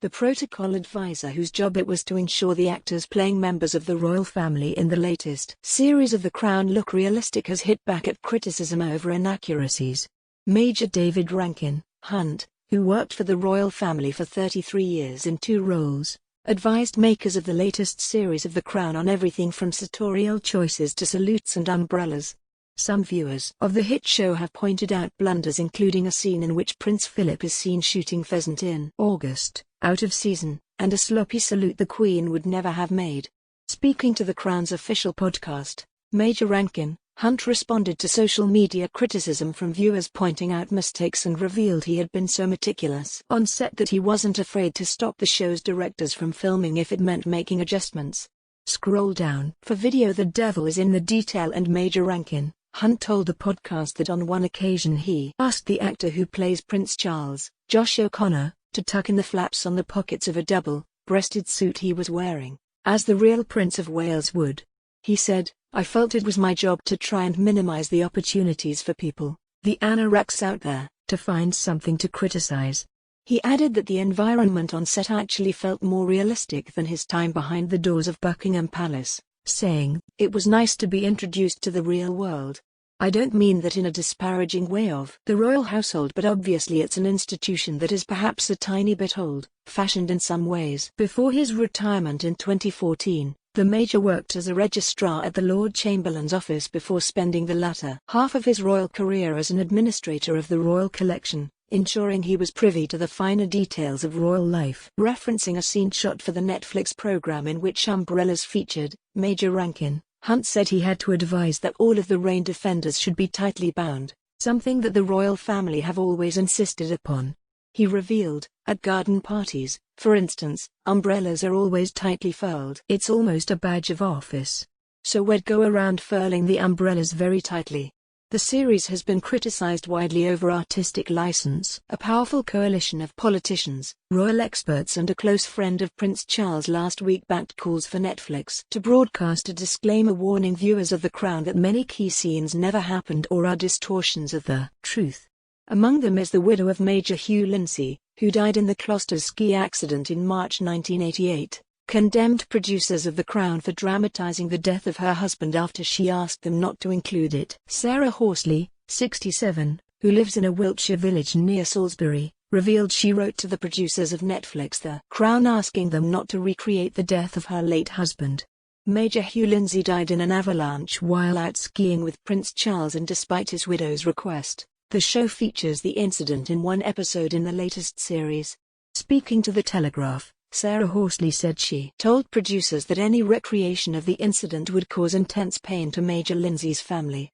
The protocol advisor whose job it was to ensure the actors playing members of the royal family in the latest series of The Crown look realistic has hit back at criticism over inaccuracies. Major David Rankin, Hunt, who worked for the royal family for 33 years in 2 roles, advised makers of the latest series of The Crown on everything from sartorial choices to salutes and umbrellas. Some viewers of the hit show have pointed out blunders, including a scene in which Prince Philip is seen shooting pheasant in August, out of season, and a sloppy salute the Queen would never have made. Speaking to The Crown's official podcast, Major Rankin, Hunt responded to social media criticism from viewers pointing out mistakes and revealed he had been so meticulous on set that he wasn't afraid to stop the show's directors from filming if it meant making adjustments. Scroll down for video. The devil is in the detail, and Major Rankin, Hunt told the podcast that on one occasion he asked the actor who plays Prince Charles, Josh O'Connor, to tuck in the flaps on the pockets of a double-breasted suit he was wearing, as the real Prince of Wales would. He said, "I felt it was my job to try and minimize the opportunities for people, the anoraks out there, to find something to criticize." He added that the environment on set actually felt more realistic than his time behind the doors of Buckingham Palace, saying, "It was nice to be introduced to the real world. I don't mean that in a disparaging way of the royal household, but obviously it's an institution that is perhaps a tiny bit old-fashioned in some ways." Before his retirement in 2014, the Major worked as a registrar at the Lord Chamberlain's office before spending the latter half of his royal career as an administrator of the royal collection, ensuring he was privy to the finer details of royal life. Referencing a scene shot for the Netflix program in which umbrellas featured, Major Rankin, Hunt said he had to advise that all of the rain defenders should be tightly bound, something that the royal family have always insisted upon. He revealed, at garden parties, for instance, umbrellas are always tightly furled. It's almost a badge of office. So we'd go around furling the umbrellas very tightly. The series has been criticized widely over artistic license. A powerful coalition of politicians, royal experts and a close friend of Prince Charles last week backed calls for Netflix to broadcast a disclaimer warning viewers of The Crown that many key scenes never happened or are distortions of the truth. Among them is the widow of Major Hugh Lindsay, who died in the Closters ski accident in March 1988. Condemned producers of The Crown for dramatizing the death of her husband after she asked them not to include it. Sarah Horsley, 67, who lives in a Wiltshire village near Salisbury, revealed she wrote to the producers of Netflix The Crown asking them not to recreate the death of her late husband. Major Hugh Lindsay died in an avalanche while out skiing with Prince Charles, and despite his widow's request, the show features the incident in one episode in the latest series. Speaking to The Telegraph, Sarah Horsley said she told producers that any recreation of the incident would cause intense pain to Major Lindsay's family.